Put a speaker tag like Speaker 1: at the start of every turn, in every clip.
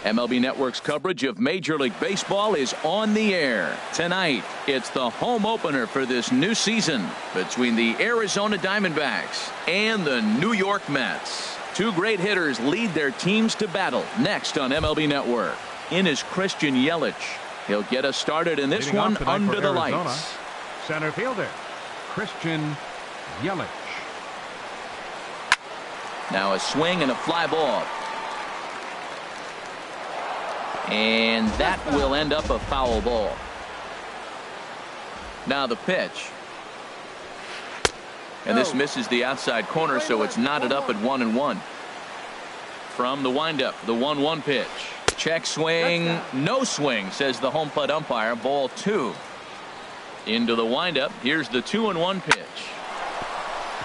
Speaker 1: MLB Network's coverage of Major League Baseball is on the air. Tonight, it's the home opener for this new season between the Arizona Diamondbacks and the New York Mets. Two great hitters lead their teams to battle next on MLB Network. In is Christian Yelich. He'll get us started in this one under the lights.
Speaker 2: Center fielder, Christian Yelich.
Speaker 1: Now a swing and a fly ball. And that will end up a foul ball. Now the pitch. And this misses the outside corner, so it's knotted up at 1-1. From the windup, the 1-1 pitch. Check swing, no swing, says the home plate umpire. Ball 2. Into the windup. Here's the 2-1 pitch.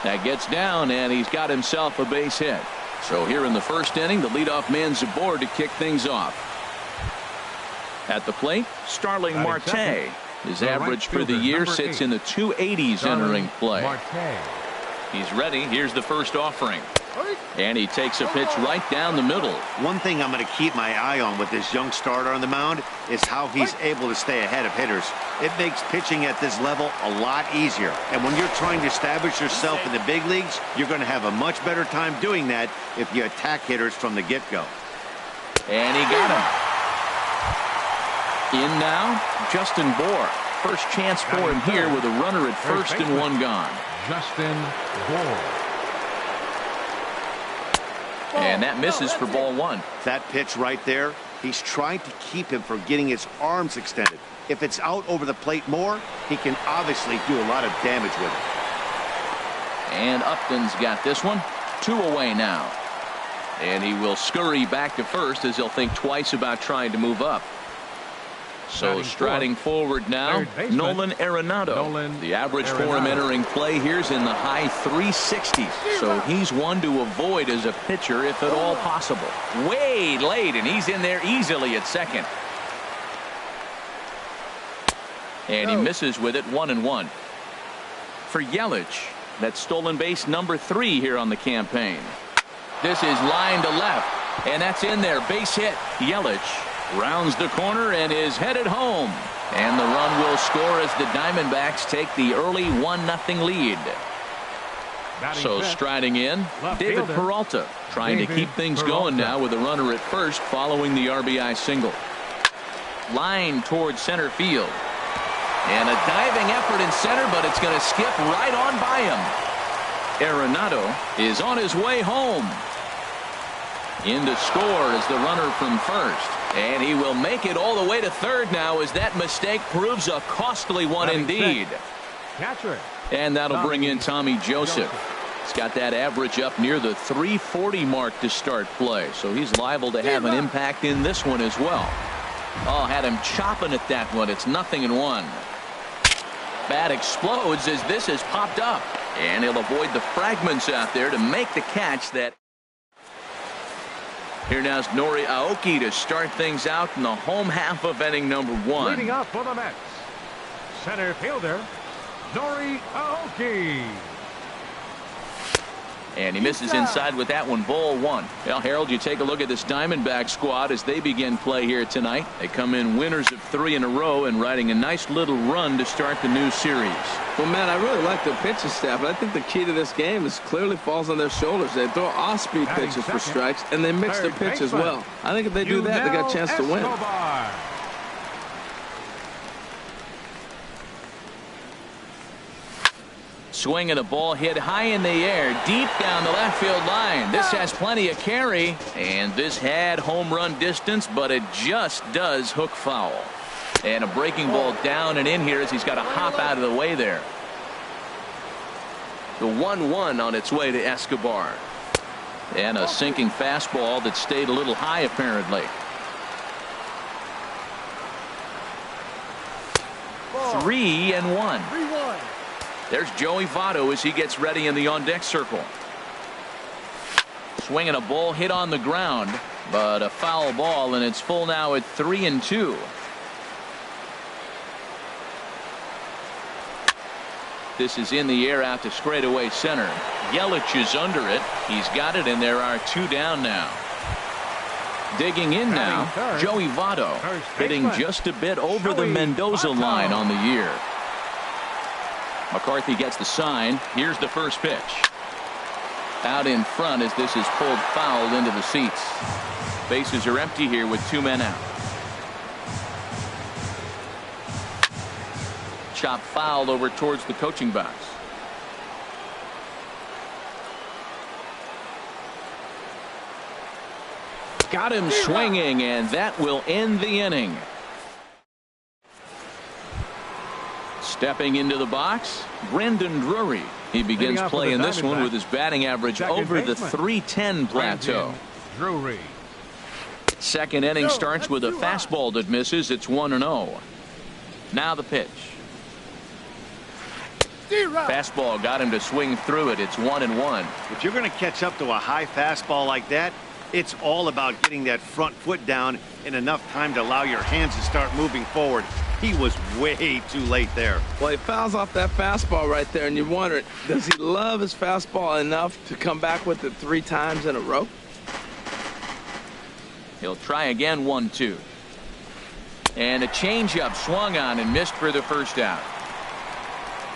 Speaker 1: That gets down, and he's got himself a base hit. So here in the first inning, the leadoff man's aboard to kick things off. At the plate, Starling Marte. His average for the year sits in the 280s entering play. He's ready. Here's the first offering. And he takes a pitch right down the middle.
Speaker 3: One thing I'm going to keep my eye on with this young starter on the mound is how he's able to stay ahead of hitters. It makes pitching at this level a lot easier. And when you're trying to establish yourself in the big leagues, you're going to have a much better time doing that if you attack hitters from the get-go.
Speaker 1: And he got him. In now, Justin Bour. First chance for him here with a runner at first and one gone.
Speaker 2: Justin Bour.
Speaker 1: And that misses for ball 1.
Speaker 3: That pitch right there, he's trying to keep him from getting his arms extended. If it's out over the plate more, he can obviously do a lot of damage with it.
Speaker 1: And Upton's got this one. 2 away now. And he will scurry back to first as he'll think twice about trying to move up. So striding forward now, Nolan Arenado. The average for him entering play here's in the high 360s. So he's one to avoid as a pitcher if at all possible. Way late, and he's in there easily at second. And he misses with it, 1-1. For Yelich, that's stolen base number 3 here on the campaign. This is line to left, and that's in there. Base hit. Yelich rounds the corner and is headed home. And the run will score as the Diamondbacks take the early 1-0 lead. So striding in, David Peralta trying to keep things going now with a runner at first following the RBI single. Line towards center field. And a diving effort in center, but it's going to skip right on by him. Arenado is on his way home. In to score is the runner from first. And he will make it all the way to third now as that mistake proves a costly one indeed. And that'll bring in Tommy Joseph. He's got that average up near the 340 mark to start play. So he's liable to have an impact in this one as well. Oh, had him chopping at that one. It's 0-1. Bat explodes as this has popped up. And he'll avoid the fragments out there to make the catch that. Here now's Nori Aoki to start things out in the home half of inning number 1.
Speaker 2: Leading up for the Mets, center fielder Nori Aoki.
Speaker 1: And he misses inside with that one, ball 1. Well, Harold, you take a look at this Diamondback squad as they begin play here tonight. They come in winners of 3 in a row and riding a nice little run to start the new series.
Speaker 4: Well, man, I really like the pitching staff, but I think the key to this game is clearly falls on their shoulders. They throw off-speed pitches for strikes, and they mix the pitch as well. I think if they do that, they got a chance to win.
Speaker 1: Swing and a ball hit high in the air, deep down the left field line. This has plenty of carry, and this had home run distance, but it just does hook foul. And a breaking ball down and in here as he's got to hop out of the way there. The 1-1 on its way to Escobar. And a sinking fastball that stayed a little high apparently. 3-1. There's Joey Votto as he gets ready in the on-deck circle. Swinging a ball hit on the ground, but a foul ball, and it's full now at 3-2. This is in the air out to straightaway center. Yelich is under it. He's got it, and there are 2 down now. Digging in now, Joey Votto, hitting just a bit over the Mendoza line on the year. McCarthy gets the sign. Here's the first pitch. Out in front as this is pulled foul into the seats. Bases are empty here with 2 men out. Chop fouled over towards the coaching box. Got him swinging, and that will end the inning. Stepping into the box, Brandon Drury. He begins play in this one with his batting average over the .310 plateau.
Speaker 2: Drury.
Speaker 1: Second inning starts with a fastball that misses. It's 1-0. Now the pitch. Fastball got him to swing through it. It's 1-1.
Speaker 3: If you're going to catch up to a high fastball like that, it's all about getting that front foot down in enough time to allow your hands to start moving forward. He was way too late there.
Speaker 4: Well, he fouls off that fastball right there, and you wonder, does he love his fastball enough to come back with it 3 times in a row?
Speaker 1: He'll try again, 1-2. And a changeup swung on and missed for the first out.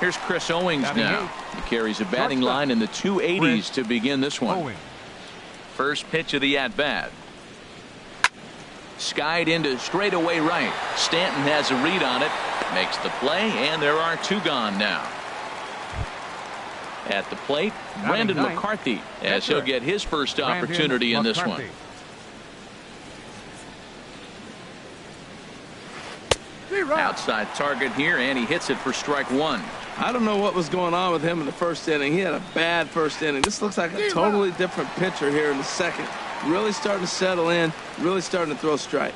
Speaker 1: Here's Chris Owings now. He carries a batting line in the 280s to begin this one. First pitch of the at-bat. Skied into straightaway right. Stanton has a read on it. Makes the play, and there are 2 gone now. At the plate, Brandon McCarthy, as he'll get his first opportunity in this one. Outside target here, and he hits it for strike 1.
Speaker 4: I don't know what was going on with him in the first inning. He had a bad first inning. This looks like a totally different pitcher here in the second. really starting to settle in, really starting to throw strikes.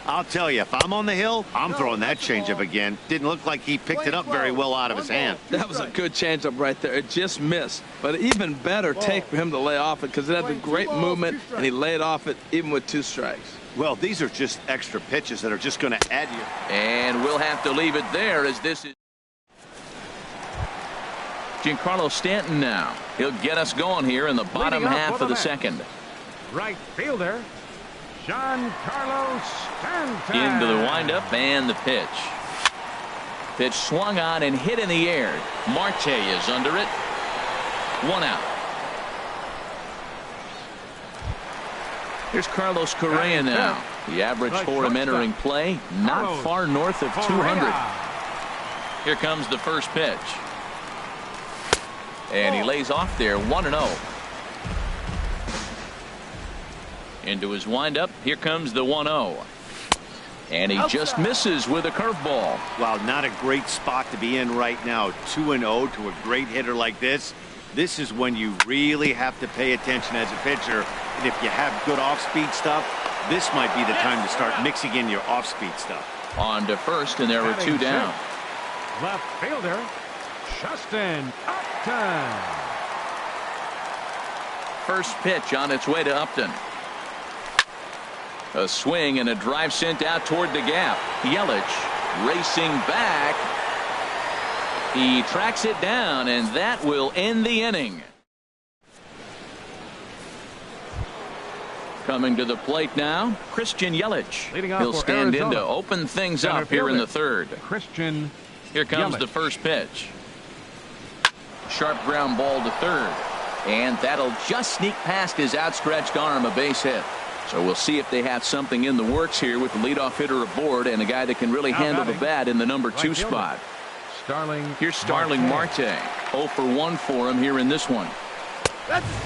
Speaker 3: I'll tell you, if I'm on the hill, I'm throwing that changeup again. Didn't look like he picked it up very well out of his hand.
Speaker 4: That was a good changeup right there. It just missed. But an even better take for him to lay off it because it had the great movement, and he laid off it even with 2 strikes.
Speaker 3: Well, these are just extra pitches that are just going to add you.
Speaker 1: And we'll have to leave it there as this is Giancarlo Stanton now. He'll get us going here in the bottom half of the second.
Speaker 2: Right fielder, Giancarlo Stanton.
Speaker 1: Into the windup and the pitch. Pitch swung on and hit in the air. Marte is under it. 1 out. Here's Carlos Correa now. The average for him entering play, not far north of 200. Here comes the first pitch. And he lays off there, 1-0. Into his windup. Here comes the 1-0. And he just misses with a curveball.
Speaker 3: Wow, not a great spot to be in right now. 2-0 to a great hitter like this. This is when you really have to pay attention as a pitcher. And if you have good off-speed stuff, this might be the time to start mixing in your off-speed stuff.
Speaker 1: On to first, and there were 2 down.
Speaker 2: Left fielder, Justin Upton.
Speaker 1: First pitch on its way to Upton. A swing and a drive sent out toward the gap. Yelich racing back. He tracks it down, and that will end the inning. Coming to the plate now, Christian Yelich. He'll stand in to open things up here in the third.
Speaker 2: Christian.
Speaker 1: Here comes the first pitch. Sharp ground ball to third. And that'll just sneak past his outstretched arm, a base hit. So we'll see if they have something in the works here with the leadoff hitter aboard and a guy that can really handle the bat in the number 2 spot. Here's Starling Marte. 0 for 1 for him here in this one.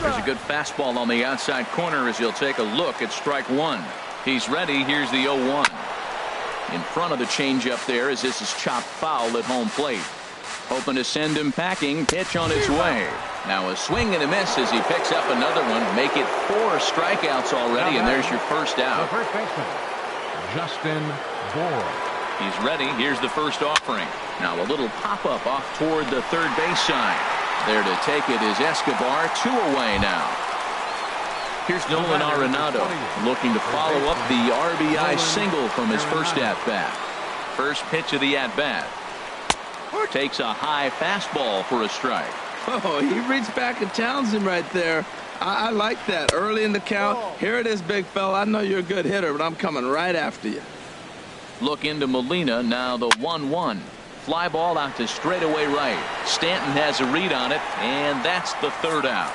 Speaker 1: There's a good fastball on the outside corner as he'll take a look at strike 1. He's ready. Here's the 0-1. In front of the changeup there as this is chopped foul at home plate. Hoping to send him packing. Pitch on its way. Now a swing and a miss as he picks up another one. Make it 4 strikeouts already, and there's your first out.
Speaker 2: The first baseman, Justin Bour.
Speaker 1: He's ready. Here's the first offering. Now a little pop-up off toward the third base side. There to take it is Escobar. 2 away now. Here's Nolan Arenado looking to follow up the RBI single from his first at-bat. First pitch of the at-bat. Takes a high fastball for a strike.
Speaker 4: Oh, he reached back and challenged him right there. I like that. Early in the count. Here it is, big fella. I know you're a good hitter, but I'm coming right after you.
Speaker 1: Look into Molina. Now the 1-1. Fly ball out to straightaway right. Stanton has a read on it, and that's the third out.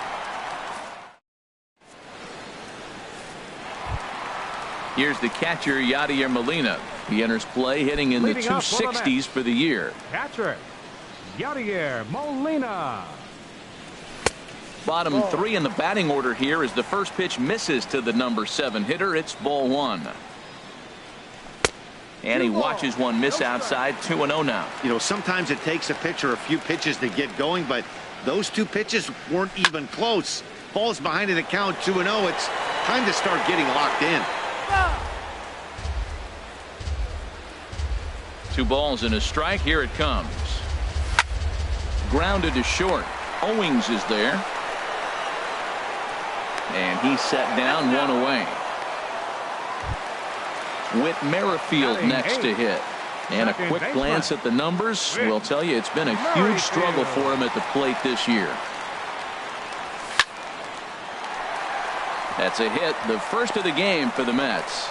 Speaker 1: Here's the catcher, Yadier Molina. He enters play hitting in the 260s for the year.
Speaker 2: Catcher, Yadier Molina.
Speaker 1: Bottom 3 in the batting order here as the first pitch misses to the number 7 hitter. It's ball 1. And he watches one miss outside. 2-0 now.
Speaker 3: You know, sometimes it takes a pitcher a few pitches to get going, but those 2 pitches weren't even close. Ball's behind in the count. 2-0. It's time to start getting locked in.
Speaker 1: 2 balls and a strike. Here it comes. Grounded to short. Owings is there. And he's set down, 1 away. Whit Merrifield next to hit. And a quick glance at the numbers will tell you it's been a huge struggle for him at the plate this year. That's a hit, the first of the game for the Mets.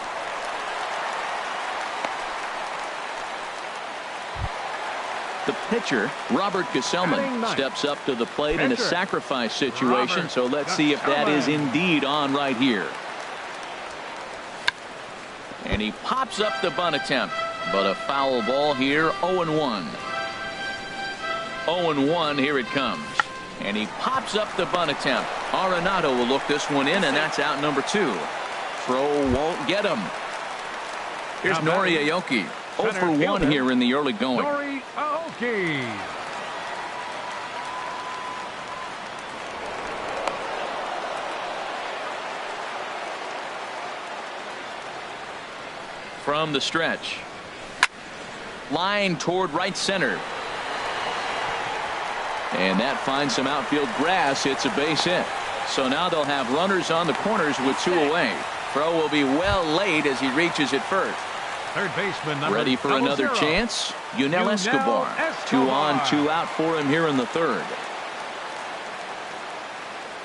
Speaker 1: The pitcher, Robert Gesellman, steps up to the plate in a sacrifice situation, so let's see if that is indeed on right here. And he pops up the bunt attempt, but a foul ball here. 0-1. 0-1. Here it comes. And he pops up the bunt attempt. Arenado will look this one in, and that's out number 2. Throw won't get him. Here's Nori Aoki. 0 for 1 here in the early going.
Speaker 2: Nori Aoki.
Speaker 1: from the stretch. Line toward right center. And that finds some outfield grass. It's a base hit. So now they'll have runners on the corners with 2 away. Throw will be well laid as he reaches it first.
Speaker 2: Third baseman number
Speaker 1: Ready for another
Speaker 2: 00.
Speaker 1: chance. Yunel Escobar. 2 on, 2 out for him here in the third.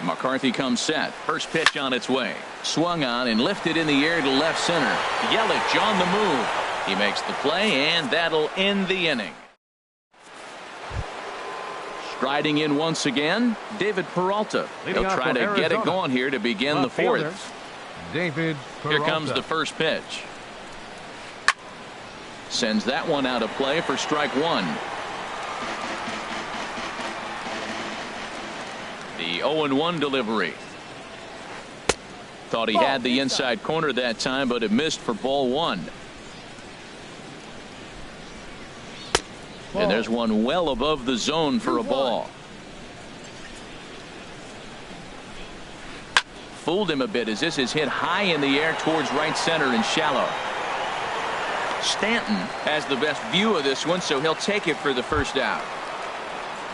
Speaker 1: McCarthy comes set. First pitch on its way. Swung on and lifted in the air to left center. Yelich on the move. He makes the play, and that'll end the inning. Striding in once again, David Peralta.
Speaker 2: Leading
Speaker 1: He'll
Speaker 2: off
Speaker 1: try
Speaker 2: for
Speaker 1: to get it
Speaker 2: Arizona.
Speaker 1: going here to begin the
Speaker 2: Left fielder,
Speaker 1: fourth.
Speaker 2: David Peralta.
Speaker 1: Here comes the first pitch. Sends that one out of play for strike 1. The 0-1 delivery. Thought he had the inside corner that time, but it missed for ball 1. And there's one well above the zone for a ball. Fooled him a bit as this is hit high in the air towards right center and shallow. Stanton has the best view of this one, so he'll take it for the first out.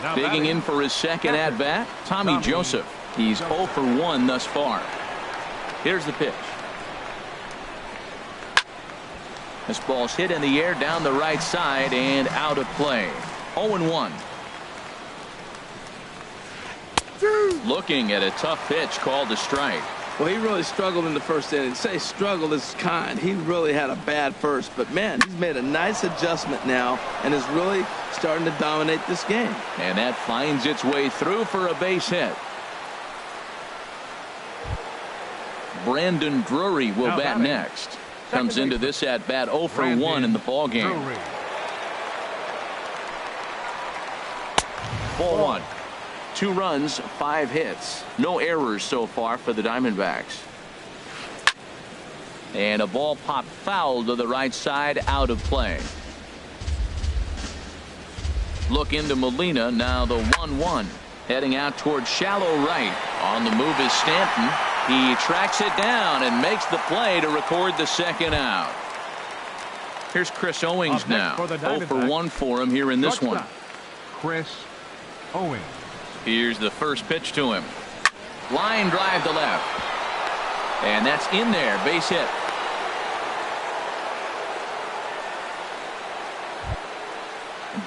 Speaker 2: Now
Speaker 1: Digging
Speaker 2: batting,
Speaker 1: in for his second at-bat, Tommy Joseph. He's 0 for 1 thus far. Here's the pitch. This ball's hit in the air down the right side and out of play. 0-1. Looking at a tough pitch called a strike.
Speaker 4: Well, he really struggled in the first inning. Say struggled is kind. He really had a bad first. But, man, he's made a nice adjustment now and is really starting to dominate this game.
Speaker 1: And that finds its way through for a base hit. Brandon Drury will bat
Speaker 2: batting.
Speaker 1: next. Comes into this at bat 0 for 1 in the ball game. Ball 1. 2 runs, 5 hits. No errors so far for the Diamondbacks. And a ball popped foul to the right side, out of play. Look into Molina, now the 1-1. Heading out toward shallow right. On the move is Stanton. He tracks it down and makes the play to record the second out. Here's Chris Owings now. 0 for 1 for him here in this one.
Speaker 2: Chris Owings.
Speaker 1: Here's the first pitch to him. Line drive to left. And that's in there. Base hit.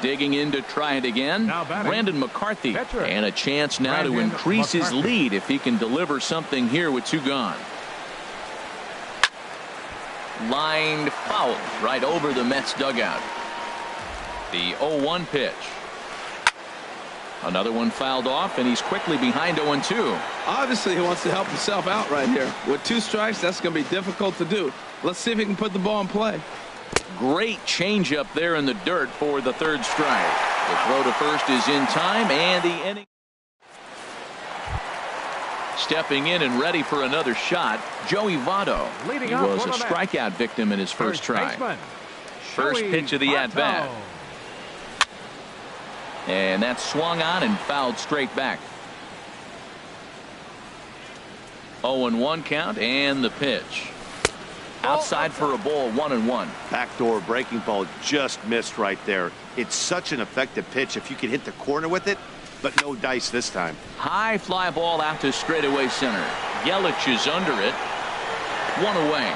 Speaker 1: Digging in to try it again. Brandon McCarthy. And a chance now to increase his lead if he can deliver something here with 2 gone. Lined foul right over the Mets dugout. The 0-1 pitch. Another one fouled off, and he's quickly behind 0-2.
Speaker 4: Obviously, he wants to help himself out right here. With 2 strikes, that's going to be difficult to do. Let's see if he can put the ball in play.
Speaker 1: Great changeup there in the dirt for the 3rd strike. The throw to first is in time, and the inning. Stepping in and ready for another shot, Joey Votto. He was a strikeout victim in his first try. First pitch of the at-bat. And that swung on and fouled straight back. 0-1 count, and the pitch. Outside for a ball, 1-1.
Speaker 3: Backdoor breaking ball just missed right there. It's such an effective pitch if you can hit the corner with it, but no dice this time.
Speaker 1: High fly ball out to straightaway center. Yelich is under it. 1 away.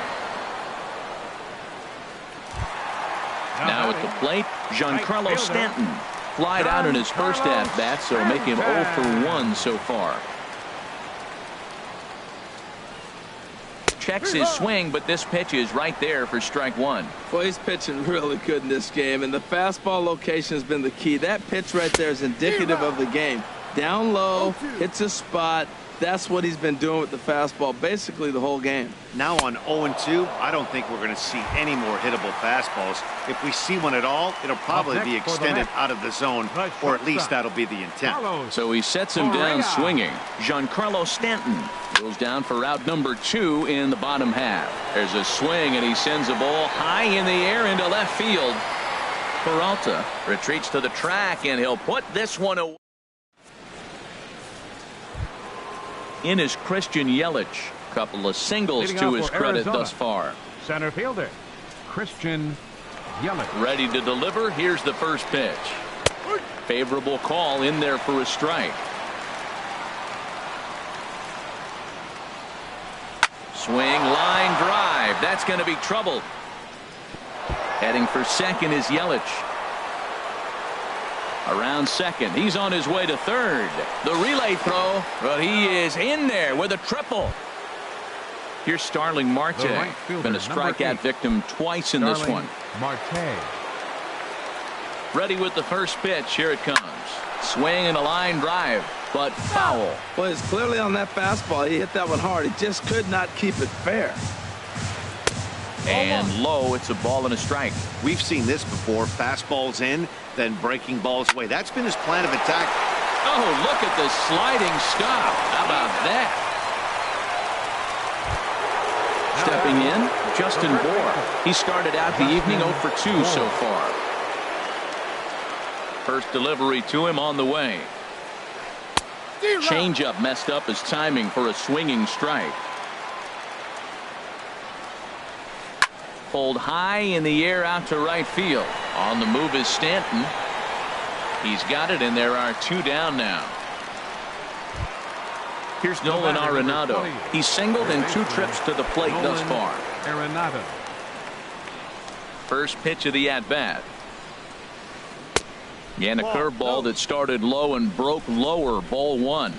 Speaker 1: Now at the plate, Giancarlo Stanton. Flied out in his first at-bat, so making him 0 for 1 so far. Checks his swing, but this pitch is right there for strike 1.
Speaker 4: Well, he's pitching really good in this game, and the fastball location has been the key. That pitch right there is indicative of the game. Down low, hits a spot. That's what he's been doing with the fastball basically the whole game.
Speaker 3: Now on 0-2, I don't think we're going to see any more hittable fastballs. If we see one at all, it'll probably be extended out of the zone, or at least that'll be the intent.
Speaker 1: So he sets him down swinging. Giancarlo Stanton goes down for out number 2 in the bottom half. There's a swing, and he sends a ball high in the air into left field. Peralta retreats to the track, and he'll put this one away. In is Christian Yelich. Couple of singles to his credit thus far.
Speaker 2: Center fielder Christian Yelich.
Speaker 1: Ready to deliver. Here's the first pitch. Favorable call in there for a strike. Swing, line drive. That's going to be trouble. Heading for second is Yelich. Around second. He's on his way to third. The relay throw, but he is in there with a triple. Here's Starling Marte.
Speaker 2: right fielder,
Speaker 1: Been a strikeout victim twice in this one.
Speaker 2: Marte.
Speaker 1: Ready with the first pitch. Here it comes. Swing and a line drive, but foul.
Speaker 4: Well, it's clearly on that fastball. He hit that one hard. He just could not keep it fair.
Speaker 1: And low. It's a ball and a strike.
Speaker 3: We've seen this before. Fastballs in, then breaking balls away. That's been his plan of attack.
Speaker 1: Oh, look at the sliding stop. How about that? Stepping in, Justin Bohr. He started out the evening 0 for 2 so far. First delivery to him on the way. Changeup messed up his timing for a swinging strike. Pulled high in the air out to right field. On the move is Stanton. He's got it, and there are 2 down now. Here's Nolan Arenado. He's singled in 2 trips to the plate thus far.
Speaker 2: Arenado.
Speaker 1: First pitch of the at-bat. And a curveball that started low and broke lower. Ball 1.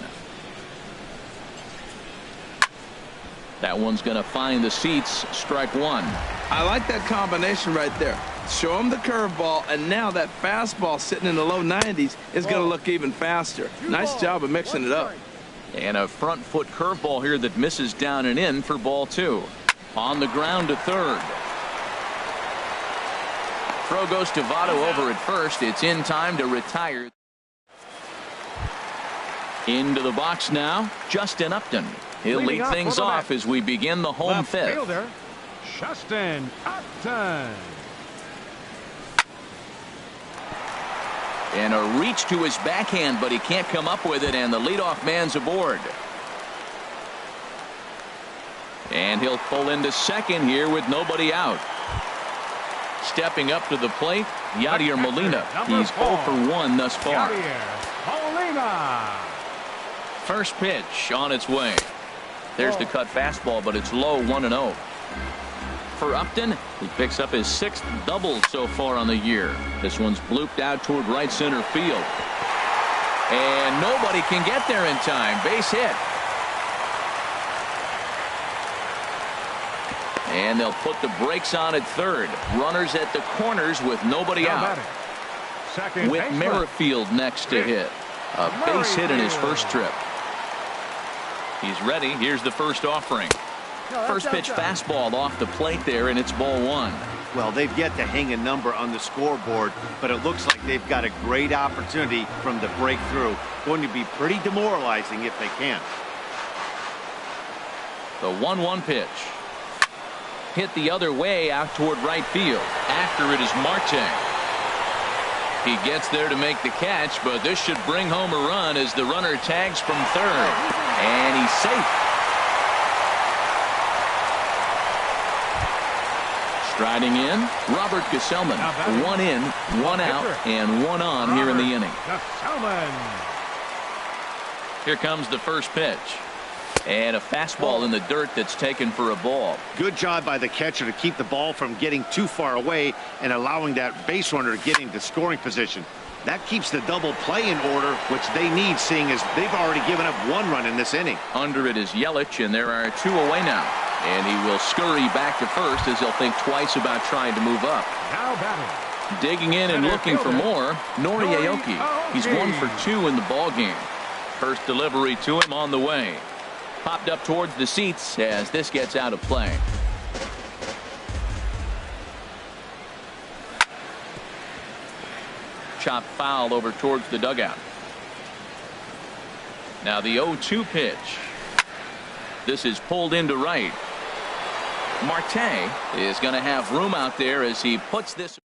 Speaker 1: That one's going to find the seats. Strike 1.
Speaker 4: I like that combination right there. Show him the curveball, and now that fastball sitting in the low 90s is going to look even faster. Nice job of mixing it up.
Speaker 1: And a front foot curveball here that misses down and in for ball 2. On the ground to third. Throw goes to Votto over at first. It's in time to retire. Into the box now, Justin Upton. He'll lead things off as we begin the home fifth.
Speaker 2: Fielder, Justin Upton.
Speaker 1: And a reach to his backhand, but he can't come up with it, and the leadoff man's aboard. And he'll pull into second here with nobody out. Stepping up to the plate, Yadier Molina. He's 0 for 1 thus far.
Speaker 2: Yadier Molina.
Speaker 1: First pitch on its way. There's the cut fastball, but it's low, 1-0. For Upton, he picks up his 6th double so far on the year. This one's blooped out toward right center field. And nobody can get there in time. Base hit. And they'll put the brakes on at third. Runners at the corners with nobody out. With Merrifield next to hit. A base hit in his first trip. He's ready. Here's the first offering. First pitch fastball off the plate there, and it's ball 1.
Speaker 3: Well, they've yet to hang a number on the scoreboard, but it looks like they've got a great opportunity from the breakthrough. Going to be pretty demoralizing if they can.
Speaker 1: The 1-1 pitch. Hit the other way out toward right field. After it is Marte. He gets there to make the catch, but this should bring home a run as the runner tags from third. And he's safe. Striding in, Robert Gesellman. 1 in, 1 out, and 1 on here in the inning. Here comes the first pitch. And a fastball in the dirt that's taken for a ball.
Speaker 3: Good job by the catcher to keep the ball from getting too far away and allowing that base runner to get into scoring position. That keeps the double play in order, which they need, seeing as they've already given up 1 run in this inning.
Speaker 1: Under it is Yelich, and there are 2 away now. And he will scurry back to first as he'll think twice about trying to move up.
Speaker 2: Now batting.
Speaker 1: Digging in and looking for more, Nori Aoki. He's 1 for 2 in the ball game. First delivery to him on the way. Popped up towards the seats as this gets out of play. Chop foul over towards the dugout. Now the 0-2 pitch. This is pulled into right. Marte is going to have room out there as he puts this.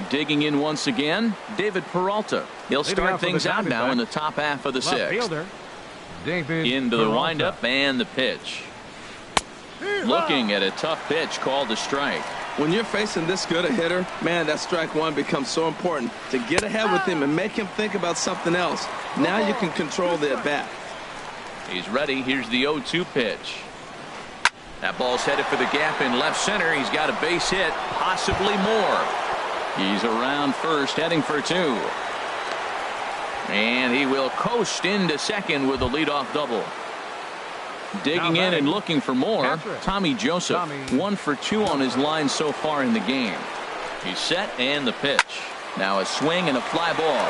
Speaker 1: Digging in once again, David Peralta. He'll start things out now in the top half of the 6th.
Speaker 2: David
Speaker 1: Into the
Speaker 2: Peralta.
Speaker 1: windup and the pitch. Looking at a tough pitch called a strike.
Speaker 4: When you're facing this good a hitter, man, that strike one becomes so important to get ahead with him and make him think about something else. Now you can control the at-bat.
Speaker 1: He's ready. Here's the 0-2 pitch. That ball's headed for the gap in left center. He's got a base hit, possibly more. He's around first, heading for two. And he will coast into second with a leadoff double. Digging in and looking for more, Tommy Joseph. 1 for 2 on his line so far in the game. He's set and the pitch. Now a swing and a fly ball.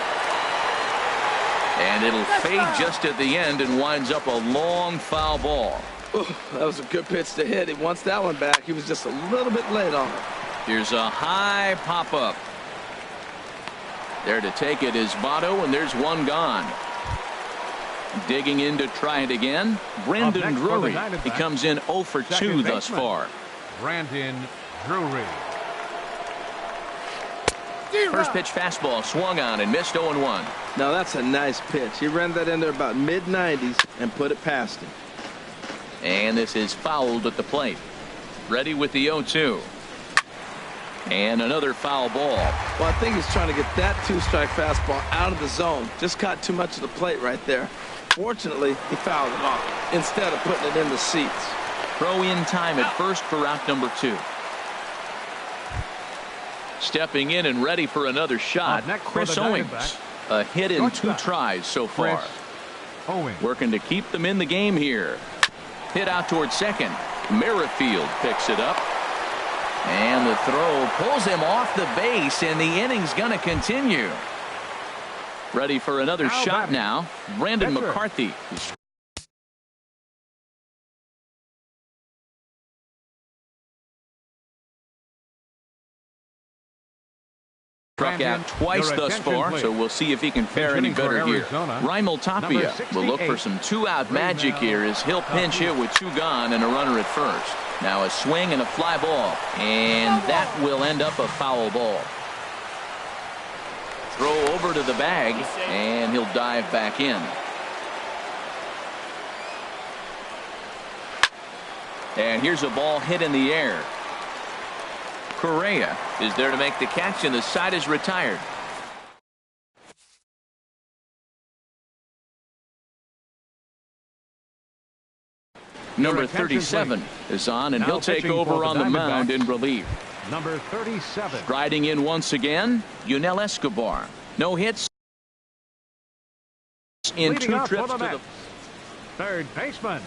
Speaker 1: And it'll fade just at the end and winds up a long foul ball.
Speaker 4: Ooh, that was a good pitch to hit. He wants that one back. He was just a little bit late on it.
Speaker 1: Here's a high pop-up. There to take it is Votto, and there's one gone. Digging in to try it again, Brandon Drury. He comes in 0 for 2 thus far.
Speaker 2: Brandon Drury.
Speaker 1: First pitch fastball swung on and missed 0-1.
Speaker 4: Now that's a nice pitch. He ran that in there about mid-90s and put it past him.
Speaker 1: And this is fouled at the plate. Ready with the 0-2. And another foul ball.
Speaker 4: Well, I think he's trying to get that two-strike fastball out of the zone. Just caught too much of the plate right there. Fortunately, he fouled it off instead of putting it in the seats.
Speaker 1: Throw in time at first for out number 2. Stepping in and ready for another shot, Chris Owings. A hit in 2 tries so far. Working to keep them in the game here. Hit out towards second. Merrifield picks it up. And the throw pulls him off the base, and the inning's going to continue. Ready for another shot now, Brandon McCarthy. Struck out twice thus far, so we'll see if he can fare any better here. Raimel Tapia will look for some 2-out magic here as he'll pinch hit with 2 gone and a runner at first. Now a swing and a fly ball, and that will end up a foul ball. Throw over to the bag, and he'll dive back in. And here's a ball hit in the air. Correa is there to make the catch, and the side is retired. Number 37 is on, and he'll take over on the mound in relief.
Speaker 2: Number 37.
Speaker 1: Striding in once again, Yunel Escobar. No hits in 2 trips to the
Speaker 2: third baseman,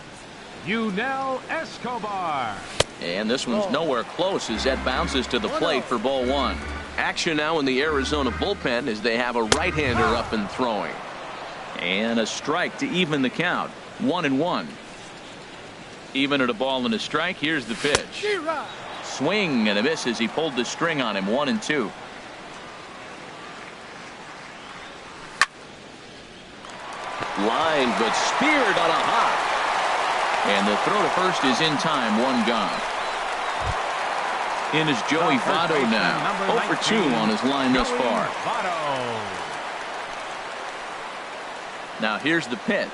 Speaker 2: Yunel Escobar.
Speaker 1: And this one's nowhere close as that bounces to the plate for ball 1. Action now in the Arizona bullpen as they have a right-hander up and throwing. And a strike to even the count. 1-1. Even at a ball and a strike. Here's the pitch. Swing and a miss as he pulled the string on him. 1-2. Line but speared on a hop. And the throw to first is in time. 1 gone. In is Joey Votto now. 0 for 2 on his line thus far. Now here's the pitch.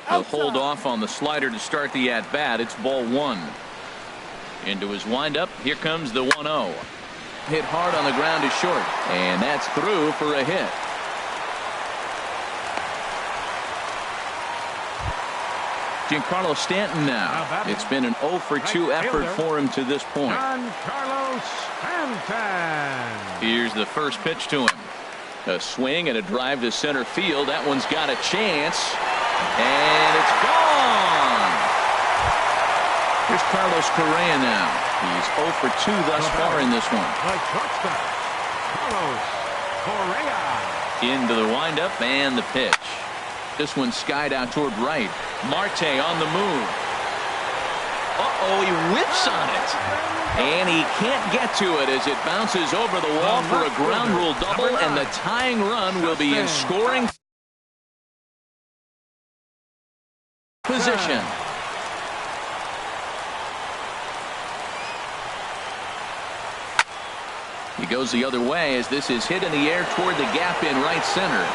Speaker 1: He'll hold off on the slider to start the at-bat. It's ball 1. Into his windup. Here comes the 1-0. Hit hard on the ground is short. And that's through for a hit. Giancarlo Stanton now. It's been an 0 for 2 effort for him to this point.
Speaker 2: Giancarlo Stanton.
Speaker 1: Here's the first pitch to him. A swing and a drive to center field. That one's got a chance. And it's gone. Here's Carlos Correa now. He's 0 for 2 thus far in this one.
Speaker 2: Carlos Correa.
Speaker 1: Into the windup and the pitch. This one skied out toward right. Marte on the move. Uh-oh, he whips on it. And he can't get to it as it bounces over the wall for a ground rule double, and the tying run will be in scoring position. He goes the other way as this is hit in the air toward the gap in right center.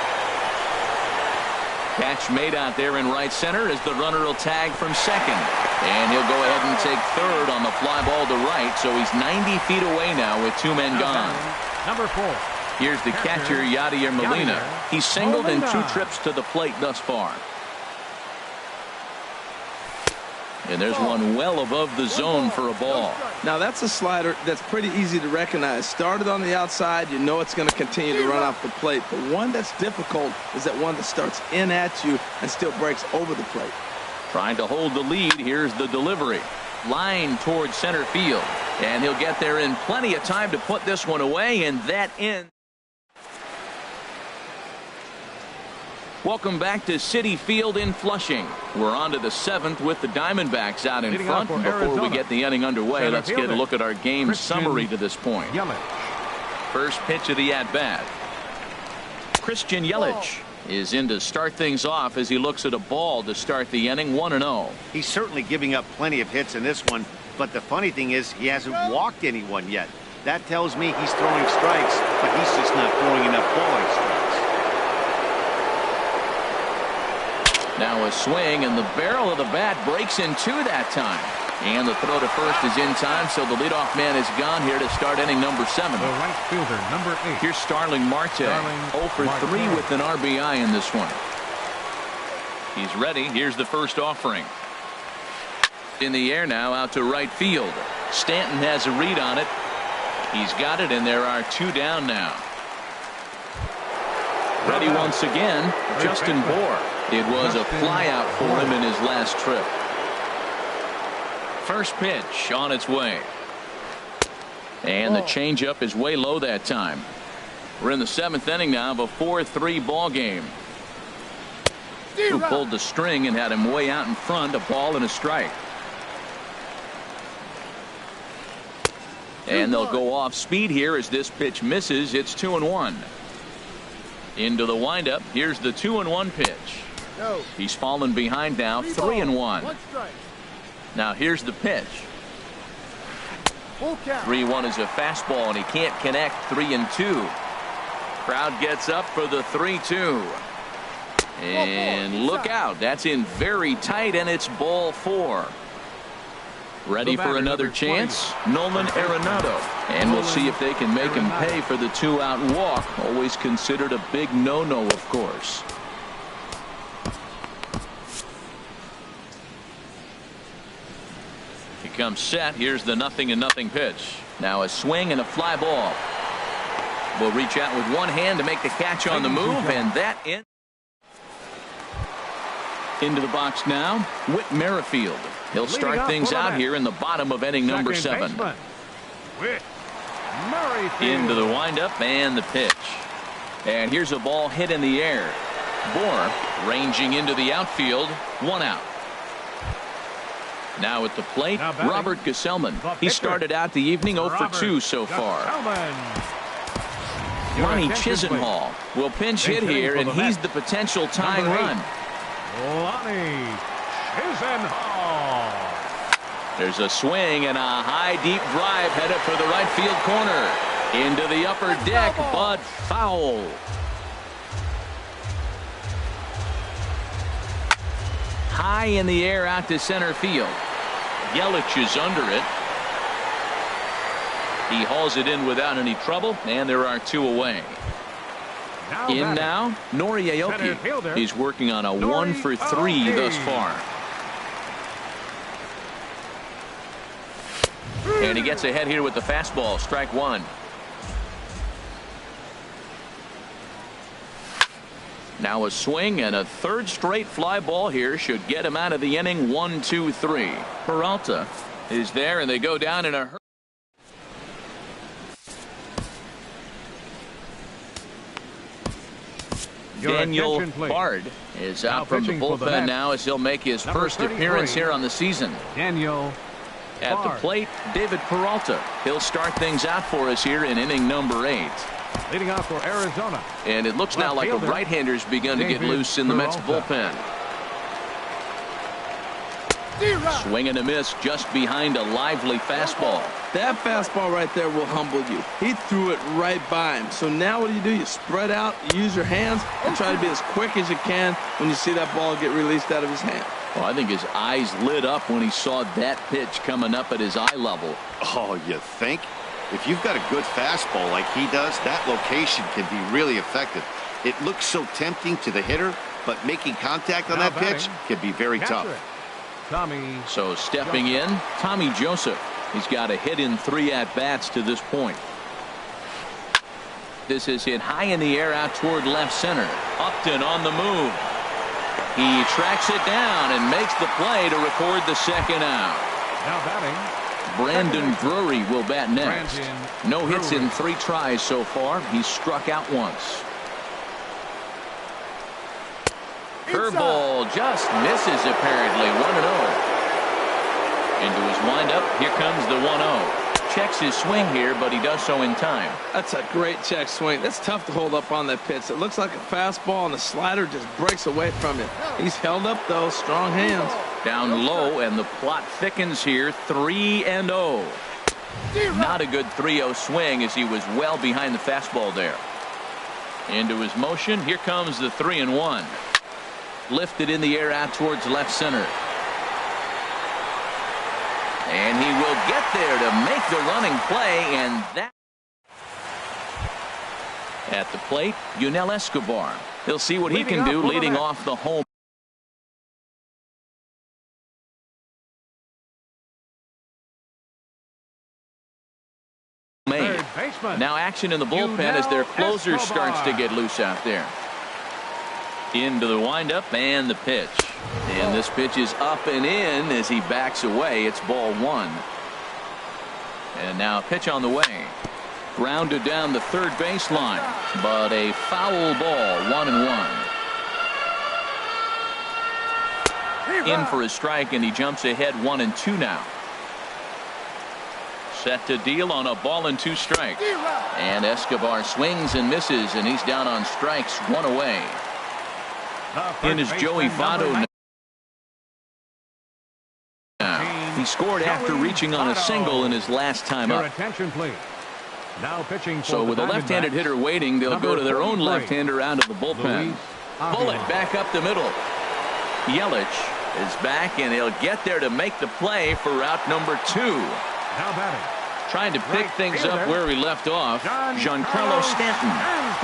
Speaker 1: Catch made out there in right center as the runner will tag from second. And he'll go ahead and take third on the fly ball to right, so he's 90 feet away now with 2 men gone.
Speaker 2: Number 4.
Speaker 1: Here's the catcher, Yadier Molina. He's singled in 2 trips to the plate thus far. And there's one well above the zone for a ball.
Speaker 4: Now that's a slider that's pretty easy to recognize. Started on the outside, you know it's going to continue to run off the plate. The one that's difficult is that one that starts in at you and still breaks over the plate.
Speaker 1: Trying to hold the lead. Here's the delivery. Line towards center field. And he'll get there in plenty of time to put this one away, and that ends. Welcome back to Citi Field in Flushing. We're on to the 7th with the Diamondbacks out in front. And before we get the inning underway, let's get a look at our game summary to this point. First pitch of the at-bat. Christian Yelich is in to start things off as he looks at a ball to start the inning. 1-0.
Speaker 3: He's certainly giving up plenty of hits in this one, but the funny thing is he hasn't walked anyone yet. That tells me he's throwing strikes, but he's just not throwing enough quality strikes.
Speaker 1: Now a swing, and the barrel of the bat breaks in 2 that time. And the throw to first is in time, so the leadoff man is gone here to start inning number 7.
Speaker 2: The right fielder, number 8.
Speaker 1: Here's Starling Marte. 0 for 3 with an RBI in this one. He's ready. Here's the first offering. In the air now, out to right field. Stanton has a read on it. He's got it, and there are 2 down now. Ready once again, Justin Bour. It was a flyout for him in his last trip. First pitch on its way. And the changeup is way low that time. We're in the 7th inning now of a 4-3 ball game. Who pulled the string and had him way out in front, a ball and a strike. And they'll go off speed here as this pitch misses. It's 2-1. Into the windup. Here's the 2-1 pitch. He's fallen behind now. 3-1. Now here's the pitch. 3-1 is a fastball, and he can't connect. 3-2. Crowd gets up for the 3-2. And look out. That's in very tight, and it's ball 4. Ready for another chance? Nolan Arenado. And we'll see if they can make him pay for the 2-out walk. Always considered a big no-no, of course. He comes set. Here's the 0-0 pitch. Now a swing and a fly ball. Will reach out with one hand to make the catch on the move, and that in. Into the box now, Whit Merrifield. He'll start things out here in the bottom of inning number 7. Into the windup and the pitch. And here's a ball hit in the air. Bour ranging into the outfield. 1 out. Now at the plate, Robert Gesellman. He started out the evening 0 for 2 so far. Lonnie Chisenhall will pinch hit here, and he's the potential tying run.
Speaker 2: Lonnie Chisenhall.
Speaker 1: There's a swing and a high deep drive headed for the right field corner. Into the upper deck, but foul. High in the air out to center field. Yelich is under it. He hauls it in without any trouble, and there are 2 away. In now, Nori Aoki. He's working on a 1 for 3 thus far. And he gets ahead here with the fastball. Strike 1. Now a swing and a 3rd straight fly ball here should get him out of the inning. 1-2-3. Peralta is there, and they go down in a hurry. Daniel Bard is out from the bullpen now as he'll make his first appearance here on the season.
Speaker 2: Daniel
Speaker 1: at the plate, David Peralta. He'll start things out for us here in inning number 8.
Speaker 2: Leading off for Arizona.
Speaker 1: And it looks now like a right-hander's begun to get loose in the Mets bullpen. Swing and a miss just behind a lively fastball.
Speaker 4: That fastball right there will humble you. He threw it right by him. So now what do? You spread out, you use your hands, and try to be as quick as you can when you see that ball get released out of his hand.
Speaker 1: Well, I think his eyes lit up when he saw that pitch coming up at his eye level.
Speaker 3: Oh, you think? If you've got a good fastball like he does, that location can be really effective. It looks so tempting to the hitter, but making contact on that pitch can be very tough.
Speaker 1: So stepping in, Tommy Joseph. He's got a hit in 3 at-bats to this point. This is hit high in the air out toward left center. Upton on the move. He tracks it down and makes the play to record the second out.
Speaker 2: Now batting,
Speaker 1: Brandon Drury will bat next. No hits in 3 tries so far. He's struck out once. Curveball just misses apparently. 1-0. Into his windup. Here comes the 1-0. Checks his swing here, but he does so in time.
Speaker 4: That's a great check swing. That's tough to hold up on that pitch. It looks like a fastball, and the slider just breaks away from it. He's held up, though. Strong hands.
Speaker 1: Down low, and the plot thickens here. 3-0. Not a good 3-0 swing as he was well behind the fastball there. Into his motion. Here comes the 3-1. Lifted in the air out towards left center. And he will get there to make the running play, and that at the plate, Yunel Escobar. He'll see what he can do leading off the home. Now action in the bullpen as their closer starts to get loose out there. Into the windup and the pitch. And this pitch is up and in as he backs away. It's ball 1. And now a pitch on the way. Grounded down the third baseline, but a foul ball. 1-1. In for a strike, and he jumps ahead 1-2 now. Set to deal on a ball and 2 strikes. And Escobar swings and misses, and he's down on strikes. 1 away. In is Joey Votto. He scored after reaching on a single in his last time up.
Speaker 2: Now pitching
Speaker 1: so with a left-handed hitter waiting, they'll go to their own left-hander out of the bullpen. Bullet back up the middle. Yelich is back, and he'll get there to make the play for route number 2.
Speaker 2: Now batting.
Speaker 1: Trying to pick things up where he left off, Giancarlo Stanton.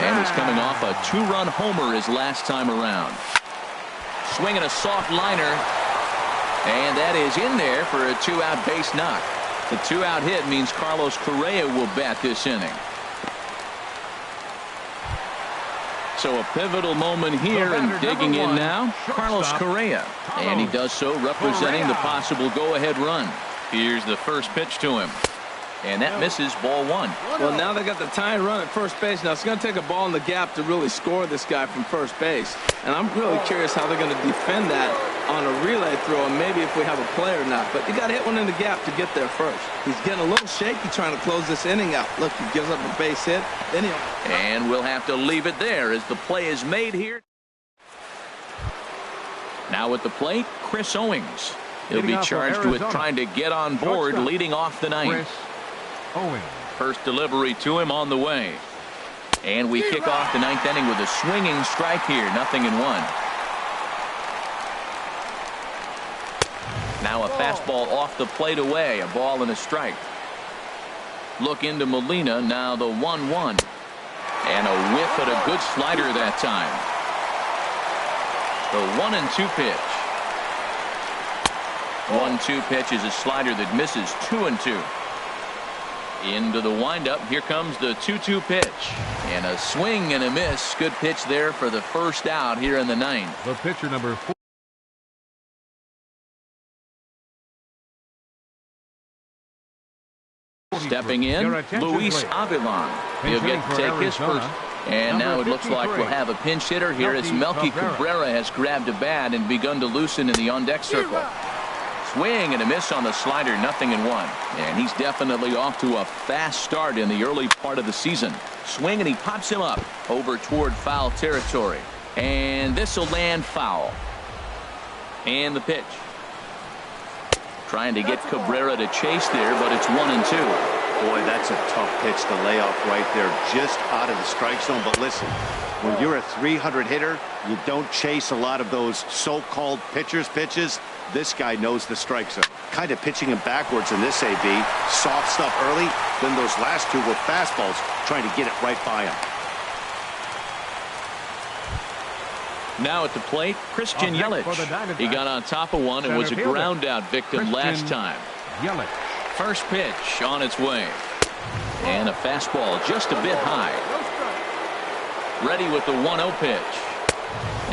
Speaker 1: And he's coming off a 2-run homer his last time around. Swinging a soft liner. And that is in there for a 2-out base knock. The 2-out hit means Carlos Correa will bat this inning. So a pivotal moment here, and digging in now, Carlos Correa. And he does so representing the possible go-ahead run. Here's the first pitch to him. And that misses, ball 1.
Speaker 4: Well, now they got the tying run at first base. Now it's going to take a ball in the gap to really score this guy from first base. And I'm really curious how they're going to defend that on a relay throw, and maybe if we have a play or not. But you got to hit one in the gap to get there first. He's getting a little shaky trying to close this inning out. Look, he gives up a base hit. Then
Speaker 1: and we'll have to leave it there as the play is made here. Now at the plate, Chris Owings. He'll be charged with trying to get on board leading off the ninth. First delivery to him on the way. And we kick off the 9th inning with a swinging strike here. 0-1. Now a fastball off the plate away. A ball and a strike. Look into Molina. Now the 1-1. And a whiff at a good slider that time. The 1-2 pitch. 1-2 pitch is a slider that misses. 2-2. Into the windup. Here comes the 2-2 pitch. And a swing and a miss. Good pitch there for the first out here in the 9th.
Speaker 2: The pitcher number 4.
Speaker 1: Stepping in, Luis Avilan. He'll get to take his first. And now it looks like we'll have a pinch hitter here as Melky Cabrera has grabbed a bat and begun to loosen in the on-deck circle. Swing and a miss on the slider. 0-1. And he's definitely off to a fast start in the early part of the season. Swing, and he pops him up over toward foul territory. And this will land foul. And the pitch. Trying to get Cabrera to chase there, but it's 1-2.
Speaker 3: Boy, that's a tough pitch to lay off right there, just out of the strike zone. But listen, when you're a 300 hitter, you don't chase a lot of those so-called pitcher's pitches. This guy knows the strike zone. Kind of pitching him backwards in this AB. Soft stuff early, then those last two were fastballs, trying to get it right by him.
Speaker 1: Now at the plate, Christian Yelich. He got on top of one and was a ground out victim last time.
Speaker 2: Yelich.
Speaker 1: First pitch on its way. And a fastball just a bit high. Ready with the 1-0 pitch.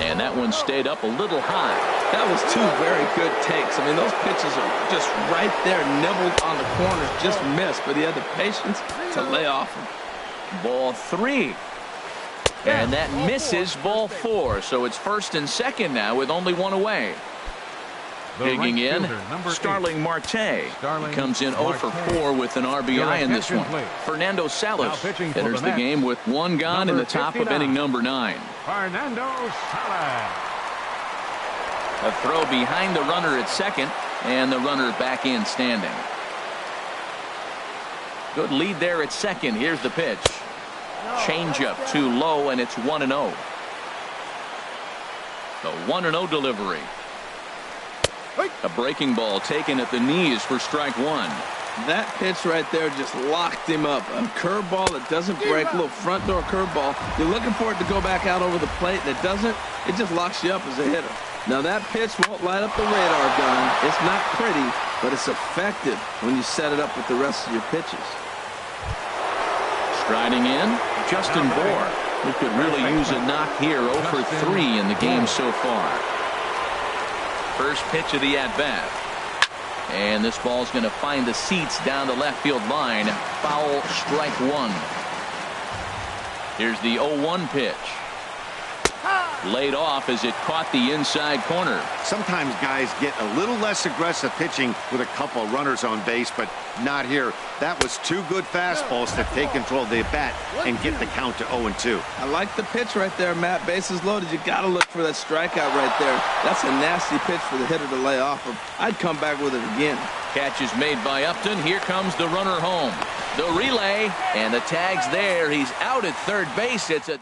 Speaker 1: And that one stayed up a little high.
Speaker 4: That was two very good takes. I mean, those pitches are just right there, nibbled on the corners, just missed. But he had the patience to lay off them.
Speaker 1: Ball 3. And that misses ball 4. So it's first and second now with only one away. Digging in, Starling Marte. Comes in 0 for 4 with an RBI in this one. Fernando Salas enters the game with one gone in the top of inning number 9.
Speaker 2: Fernando Salas.
Speaker 1: A throw behind the runner at second, and the runner back in standing. Good lead there at second. Here's the pitch. Changeup too low, and it's 1-0. The 1-0 delivery. A breaking ball taken at the knees for strike 1.
Speaker 4: That pitch right there just locked him up. A curveball that doesn't break, a little front door curveball. You're looking for it to go back out over the plate, and it doesn't. It just locks you up as a hitter. Now that pitch won't light up the radar gun. It's not pretty, but it's effective when you set it up with the rest of your pitches.
Speaker 1: Striding in, Justin Bohr, who could really use a knock here. 0 for 3 in the game so far. First pitch of the at-bat. And this ball's going to find the seats down the left field line. Foul, strike 1. Here's the 0-1 pitch. Laid off as it caught the inside corner.
Speaker 3: Sometimes guys get a little less aggressive pitching with a couple of runners on base, but not here. That was two good fastballs to take control of the bat and get the count to 0-2.
Speaker 4: I like the pitch right there, Matt. Bases loaded. You got to look for that strikeout right there. That's a nasty pitch for the hitter to lay off of. I'd come back with it again.
Speaker 1: Catch is made by Upton. Here comes the runner home. The relay, and the tag's there. He's out at third base. It's a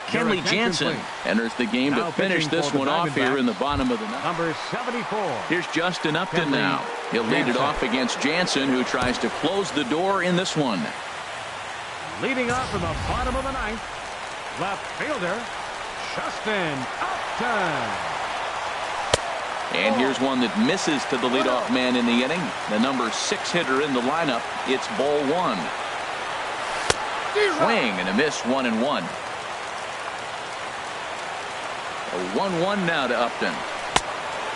Speaker 1: Kenley Jansen enters the game to finish this one off here in the bottom of the ninth.
Speaker 2: Number 74.
Speaker 1: Here's Justin Upton now. He'll lead it off against Jansen, who tries to close the door in this one.
Speaker 2: Leading off in the bottom of the ninth, left fielder, Justin Upton.
Speaker 1: And here's one that misses to the leadoff man in the inning. The number 6 hitter in the lineup. It's ball 1. Swing and a miss, 1-1. A 1-1 now to Upton.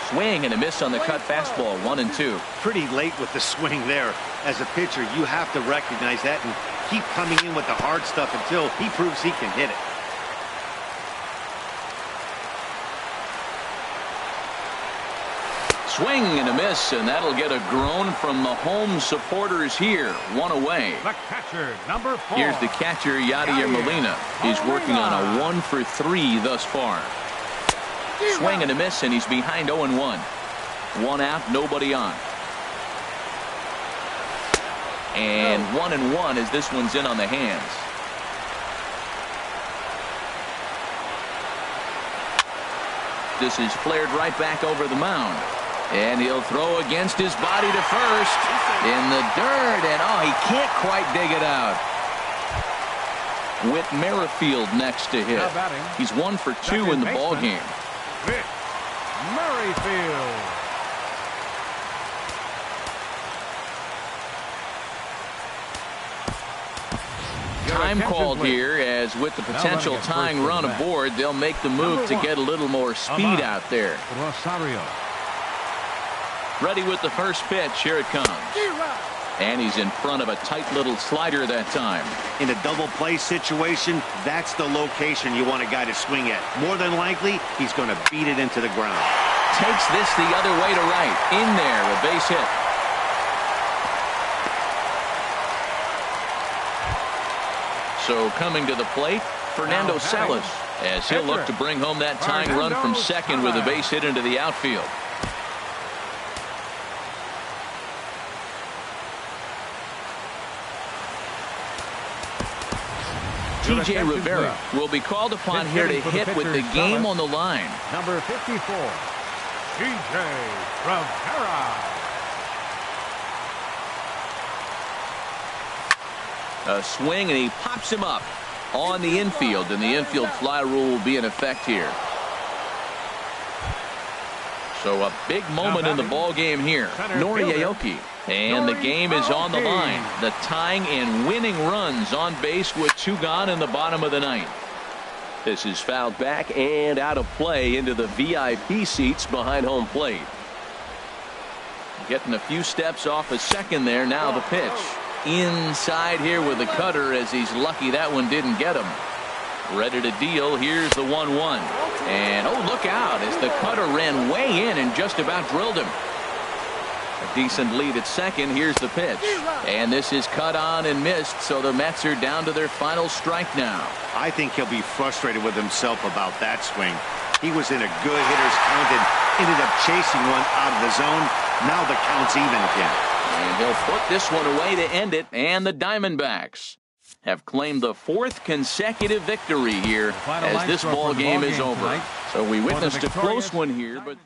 Speaker 1: Swing and a miss on the cut fastball, 1-2.
Speaker 3: Pretty late with the swing there. As a pitcher, you have to recognize that and keep coming in with the hard stuff until he proves he can hit it.
Speaker 1: Swing and a miss, and that'll get a groan from the home supporters here. One away.
Speaker 2: The catcher, number 4.
Speaker 1: Here's the catcher, Yadier Molina. He's working on a 1 for 3 thus far. Swing and a miss, and he's behind 0-1. 1 out, nobody on. And 1-1 as this one's in on the hands. This is flared right back over the mound. And he'll throw against his body to first. In the dirt, and oh, he can't quite dig it out. Whit Merrifield next to hit. He's 1 for 2 in the ball game.
Speaker 2: Whit Merrifield.
Speaker 1: Time called here, as with the potential tying run aboard, they'll make the move to get a little more speed out there.
Speaker 2: Rosario.
Speaker 1: Ready with the first pitch. Here it comes. And he's in front of a tight little slider that time.
Speaker 3: In a double play situation, that's the location you want a guy to swing at. More than likely, he's going to beat it into the ground.
Speaker 1: Takes this the other way to right. In there, a base hit. So coming to the plate, Fernando Salas. as he'll look to bring home that tying run from second with a base hit into the outfield. T.J. Rivera will be called upon here to hit with the game on the line.
Speaker 2: Number 54, T.J. Rivera.
Speaker 1: A swing, and he pops him up on the infield, and the infield fly rule will be in effect here. So a big moment in the ball game here. Nori Aoki. And the game is on the line. The tying and winning runs on base with 2 gone in the bottom of the 9th. This is fouled back and out of play into the VIP seats behind home plate. Getting a few steps off a second there. Now the pitch. Inside here with the cutter, as he's lucky that one didn't get him. Ready to deal. Here's the 1-1. And oh, look out as the cutter ran way in and just about drilled him. A decent lead at second. Here's the pitch. And this is cut on and missed, so the Mets are down to their final strike now.
Speaker 3: I think he'll be frustrated with himself about that swing. He was in a good hitter's count and ended up chasing one out of the zone. Now the count's even again.
Speaker 1: And he'll put this one away to end it, and the Diamondbacks have claimed the 4th consecutive victory here as this ball game is over. So we witnessed a close one here, but